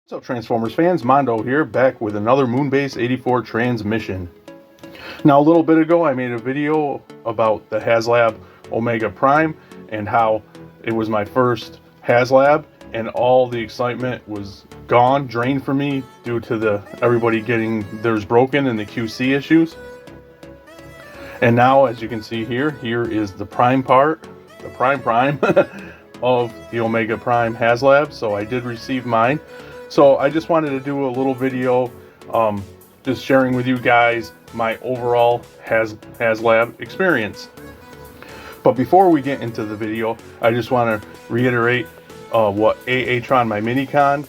What's up, Transformers fans? Mondo here, back with another Moonbase 84 transmission. Now, a little bit ago, I made a video about the Haslab Omega Prime and how it was my first Haslab, and all the excitement was gone, drained from me due to everybody getting theirs broken and the QC issues. And now, as you can see here is the prime part, the prime of the Omega Prime Haslab. So I did receive mine. So I just wanted to do a little video just sharing with you guys my overall Haslab experience. But before we get into the video, I just want to reiterate what Aatron, my Minicon,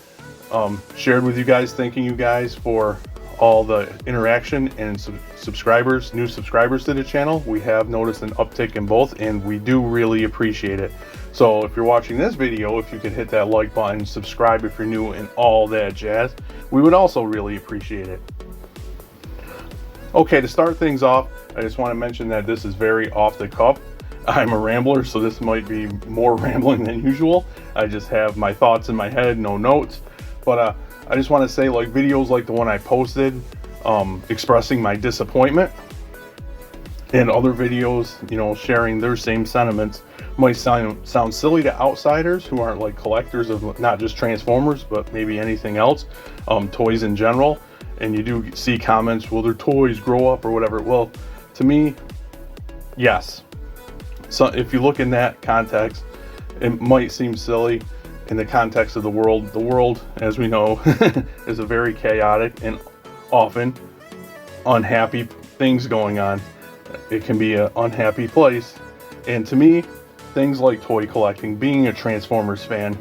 shared with you guys, thanking you guys for all the interaction and subscribers, new subscribers to the channel. We have noticed an uptick in both, and we do really appreciate it. So if you're watching this video, if you could hit that like button, subscribe if you're new, and all that jazz, we would also really appreciate it. Okay, to start things off, I just want to mention that this is very off the cuff. I'm a rambler, so this might be more rambling than usual. I just have my thoughts in my head, no notes. But I just want to say, like, videos like the one I posted expressing my disappointment, and other videos, you know, sharing their same sentiments, might sound silly to outsiders who aren't like collectors of not just Transformers, but maybe anything else, toys in general. And you do see comments, will their toys grow up or whatever? Well, to me, yes. So if you look in that context, it might seem silly in the context of the world. The world, as we know, is a very chaotic and often unhappy things going on. It can be an unhappy place. And to me, things like toy collecting, being a Transformers fan,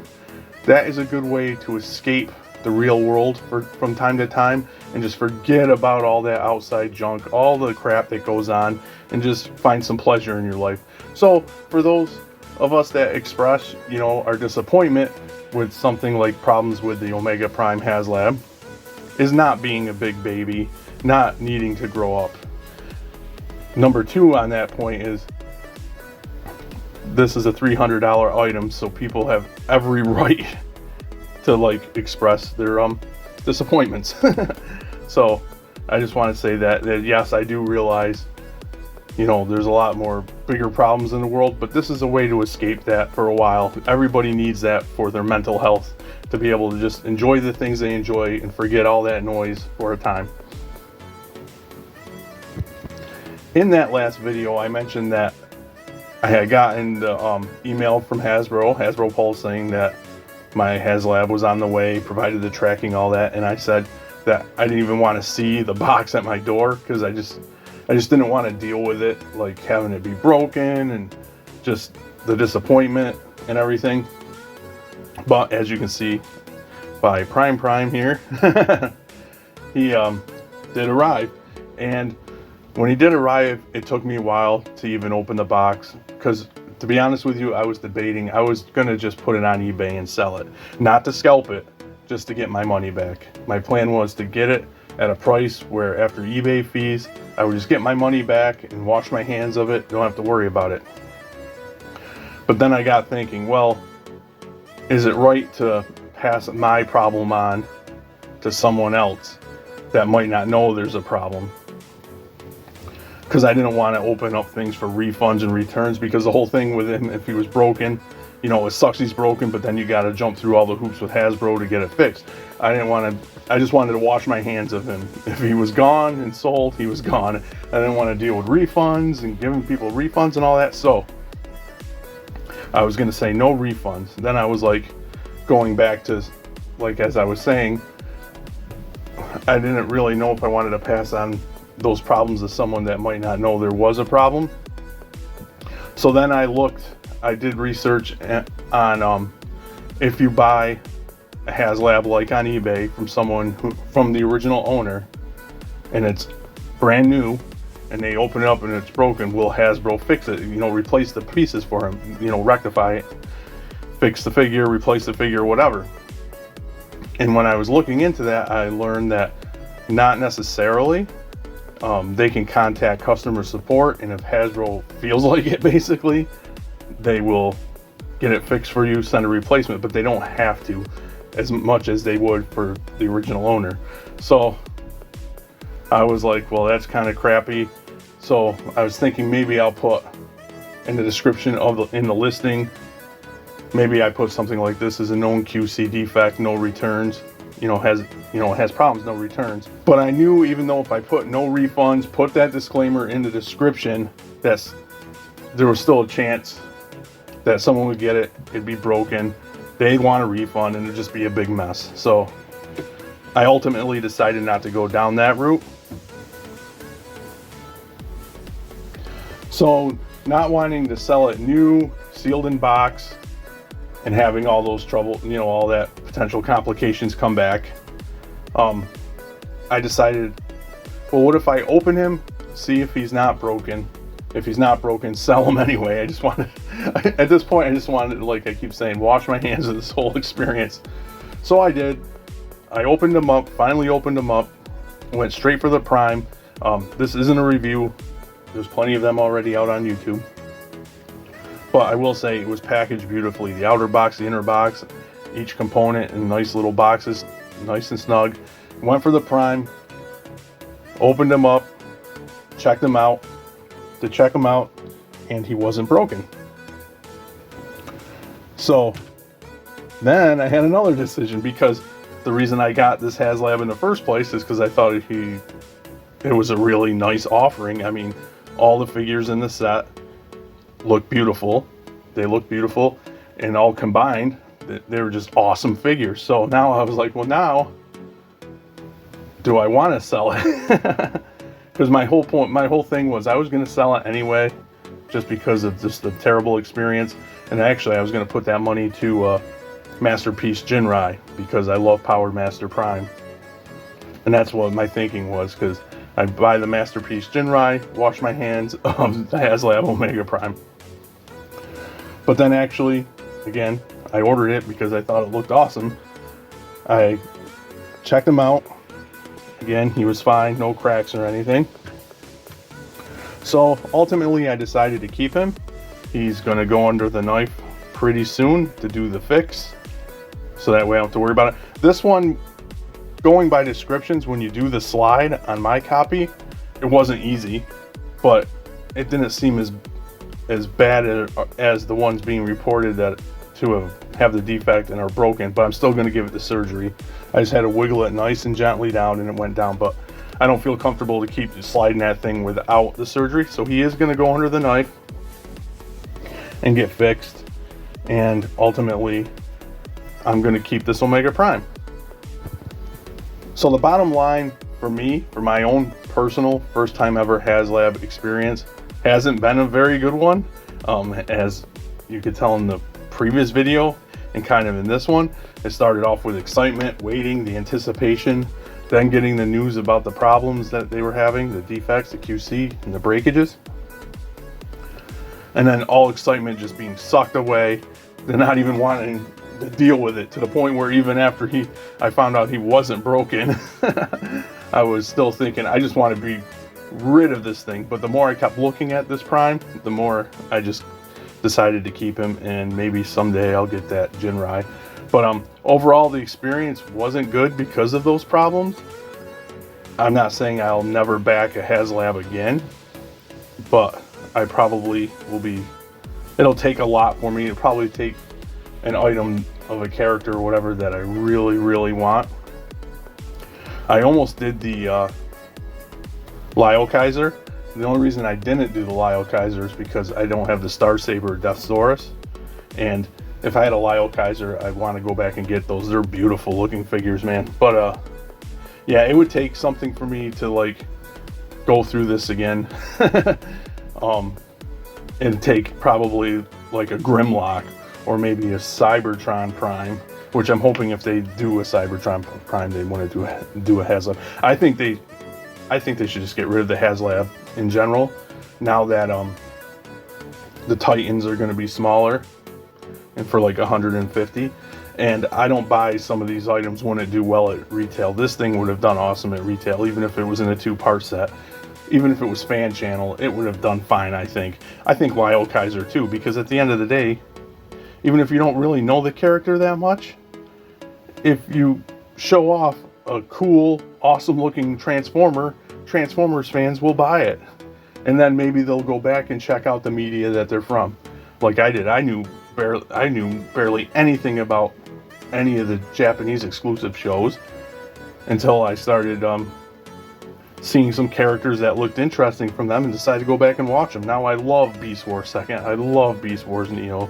that is a good way to escape the real world from time to time and just forget about all that outside junk, all the crap that goes on, and just find some pleasure in your life. So for those of us that express, you know, our disappointment with something like problems with the Omega Prime Haslab, is not being a big baby, not needing to grow up. Number two on that point is, this is a $300 item, so people have every right to like express their disappointments. So I just want to say that yes, I do realize, you know, there's a lot more bigger problems in the world, but this is a way to escape that for a while. Everybody needs that for their mental health, to be able to just enjoy the things they enjoy and forget all that noise for a time. In that last video, I mentioned that I had gotten the email from Hasbro Pulse, saying that my Haslab was on the way, provided the tracking, all that, and I said that I didn't even want to see the box at my door, because I just didn't want to deal with it, like having it be broken and just the disappointment and everything. But as you can see by Prime here, he did arrive. And when he did arrive, it took me a while to even open the box, because to be honest with you, I was debating. I was gonna just put it on eBay and sell it, not to scalp it, just to get my money back. My plan was to get it at a price where after eBay fees, I would just get my money back and wash my hands of it, don't have to worry about it. But then I got thinking, well, is it right to pass my problem on to someone else that might not know there's a problem? Because I didn't want to open up things for refunds and returns, because the whole thing with him, if he was broken, you know, it sucks he's broken, but then you got to jump through all the hoops with Hasbro to get it fixed. I just wanted to wash my hands of him. If he was gone and sold, he was gone. I didn't want to deal with refunds and giving people refunds and all that. So I was going to say no refunds. Then I was like, going back to, like, as I was saying, I didn't really know if I wanted to pass on those problems to someone that might not know there was a problem. So then I did research on if you buy a Haslab like on eBay from someone from the original owner, and it's brand new, and they open it up and it's broken, will Hasbro fix it? You know, replace the pieces for him, you know, rectify it, fix the figure, replace the figure, whatever. And when I was looking into that, I learned that not necessarily. They can contact customer support, and if Hasbro feels like it, basically, they will get it fixed for you, send a replacement, but they don't have to. as much as they would for the original owner. So I was like, well, that's kind of crappy. So I was thinking maybe I'll put in the description of in the listing, maybe I put something like, this is a known QC defect, no returns, has problems, no returns. But I knew, even though if I put no refunds, put that disclaimer in the description, there was still a chance that someone would get it, it'd be broken, they'd want a refund, and it'd just be a big mess. So I ultimately decided not to go down that route. So not wanting to sell it new, sealed in box, and having all those trouble, all that potential complications come back, I decided, well, what if I open him, see if he's not broken? If he's not broken, sell him anyway. At this point, I just wanted, like I keep saying, wash my hands of this whole experience. So I did. I opened him up, finally opened him up, went straight for the Prime. This isn't a review. There's plenty of them already out on YouTube. But I will say it was packaged beautifully. The outer box, the inner box, each component in nice little boxes, nice and snug. Went for the Prime, opened him up, checked him out, and he wasn't broken. So then I had another decision, because the reason I got this Haslab in the first place is because I thought it was a really nice offering. I mean, all the figures in the set look beautiful. They look beautiful, and all combined, they were just awesome figures. So now I was like, well, now do I want to sell it? Because my whole thing was I was going to sell it anyway, just because of just the terrible experience. And actually, I was going to put that money to Masterpiece Jinrai, because I love Powered Master Prime. And that's what my thinking was, because I'd buy the Masterpiece Jinrai, wash my hands of the Haslab Omega Prime. But then actually, again, I ordered it because I thought it looked awesome. I checked him out. Again, he was fine, no cracks or anything. So ultimately, I decided to keep him. He's going to go under the knife pretty soon to do the fix, so that way I don't have to worry about it. This one, going by descriptions, when you do the slide on my copy, it wasn't easy, but it didn't seem as bad as the ones being reported that to have the defect and are broken. But I'm still going to give it the surgery. I just had to wiggle it nice and gently down, and it went down. But I don't feel comfortable to keep sliding that thing without the surgery, so he is going to go under the knife and get fixed. And ultimately, I'm going to keep this Omega Prime. So the bottom line for me, for my own personal first time ever Haslab experience, hasn't been a very good one. As you could tell in the previous video and kind of in this one, it started off with excitement, waiting, the anticipation, then getting the news about the problems that they were having, the defects, the QC, and the breakages. And then all excitement just being sucked away, and not even wanting to deal with it, to the point where even after I found out he wasn't broken, I was still thinking, I just want to be rid of this thing. But the more I kept looking at this Prime, the more I just decided to keep him, and maybe someday I'll get that Jinrai. But overall, the experience wasn't good because of those problems. I'm not saying I'll never back a Haslab again, but I probably will be. It'll take a lot for me. It'll probably take an item of a character or whatever that I really, really want. I almost did the Lyle Kaiser. The only reason I didn't do the Lyle Kaiser is because I don't have the Star Saber Deathsaurus. And if I had a Lyle Kaiser, I'd want to go back and get those. They're beautiful looking figures, man. But yeah, it would take something for me to like go through this again. And take probably like a Grimlock or maybe a Cybertron Prime, which I'm hoping if they do a Cybertron Prime, they want to do a Haslab. I think they should just get rid of the Haslab in general, now that the Titans are going to be smaller and for like 150. And I don't buy some of these items when it do well at retail. This thing would have done awesome at retail, even if it was in a 2-part set. Even if it was fan channel, it would have done fine, I think. I think Lyle Kaiser too, because at the end of the day, even if you don't really know the character that much, if you show off a cool, awesome looking Transformer, Transformers fans will buy it. And then maybe they'll go back and check out the media that they're from. Like I did. I knew barely anything about any of the Japanese exclusive shows until I started seeing some characters that looked interesting from them and decided to go back and watch them. Now I love Beast Wars 2nd. I love Beast Wars Neo.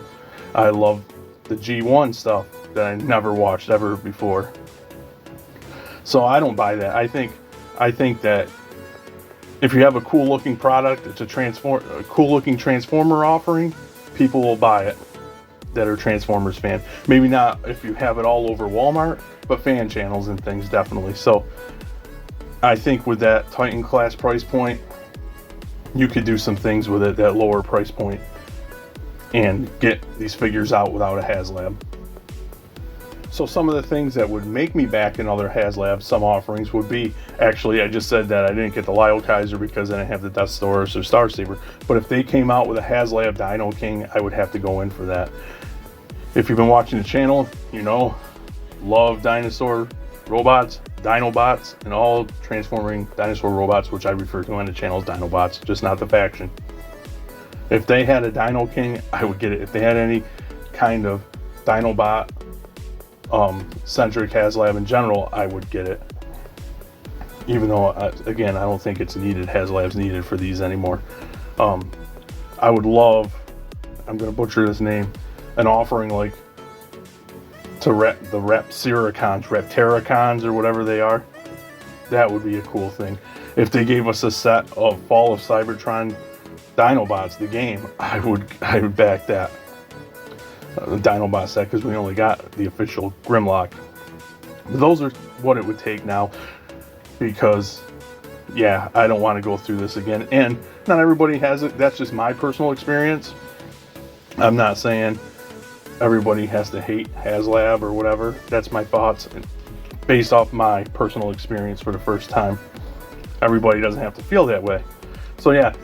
I love the G1 stuff that I never watched ever before. So I don't buy that. I think that if you have a cool looking product, it's a cool looking Transformer offering, people will buy it that are Transformers fan. Maybe not if you have it all over Walmart, but fan channels and things definitely. So I think with that Titan class price point, you could do some things with it, that lower price point, and get these figures out without a Haslab. So some of the things that would make me back in other Haslab, some offerings would be, actually I just said that I didn't get the Lyle Kaiser because I didn't have the Death Saurus or Star Saber, but if they came out with a Haslab Dino King, I would have to go in for that. If you've been watching the channel, you know, love dinosaur robots, Dinobots, and all transforming dinosaur robots, which I refer to on the channel as Dinobots, just not the faction. If they had a Dino King, I would get it. If they had any kind of Dinobot centric Haslab in general, I would get it. Even though, again, I don't think it's needed. Haslab's needed for these anymore. I would love, I'm going to butcher this name, an offering like to the Reptericons or whatever they are. That would be a cool thing. If they gave us a set of Fall of Cybertron Dinobots, the game, I would back that. The Dinobot set, because we only got the official Grimlock. But those are what it would take now, because yeah, I don't want to go through this again. And not everybody has it. That's just my personal experience. I'm not saying everybody has to hate Haslab or whatever. That's my thoughts based off my personal experience for the first time. Everybody doesn't have to feel that way. So yeah,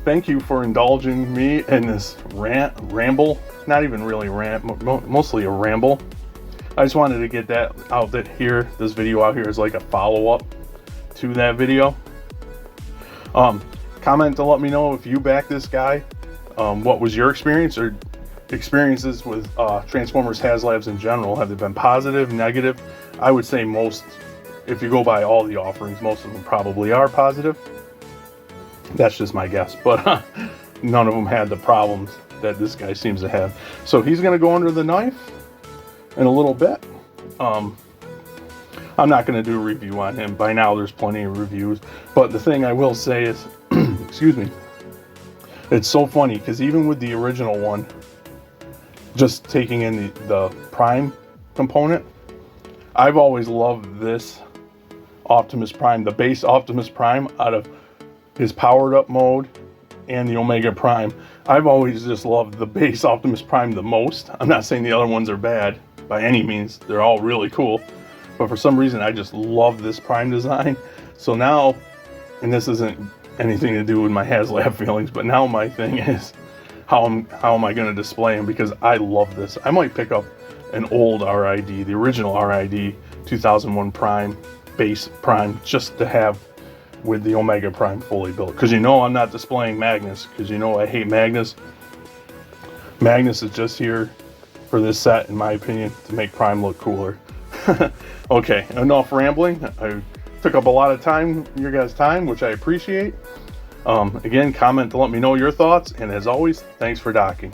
thank you for indulging me in this ramble. Not even really rant, mostly a ramble. I just wanted to get that out here. This video out here is like a follow-up to that video. Comment to let me know if you back this guy. What was your experience or experiences with Transformers Haslabs in general? Have they been positive, negative? I would say most, if you go by all the offerings, most of them probably are positive. That's just my guess, but none of them had the problems that this guy seems to have. So he's going to go under the knife in a little bit. I'm not going to do a review on him. By now there's plenty of reviews, but the thing I will say is excuse me, it's so funny because even with the original one, just taking in the Prime component, I've always loved this Optimus Prime, the base Optimus Prime, out of his powered up mode and the Omega Prime. I've always just loved the base Optimus Prime the most. I'm not saying the other ones are bad by any means. They're all really cool. But for some reason, I just love this Prime design. So now, and this isn't anything to do with my Haslab feelings, but now my thing is, how am I going to display him? Because I love this. I might pick up an old RID, the original RID 2001 Prime, base Prime, just to have with the Omega Prime fully built. Because you know I'm not displaying Magnus, because you know I hate Magnus. Magnus is just here for this set, in my opinion, to make Prime look cooler. Okay, enough rambling. I took up a lot of time, your guys' time, which I appreciate. Again, comment to let me know your thoughts, and as always, thanks for docking.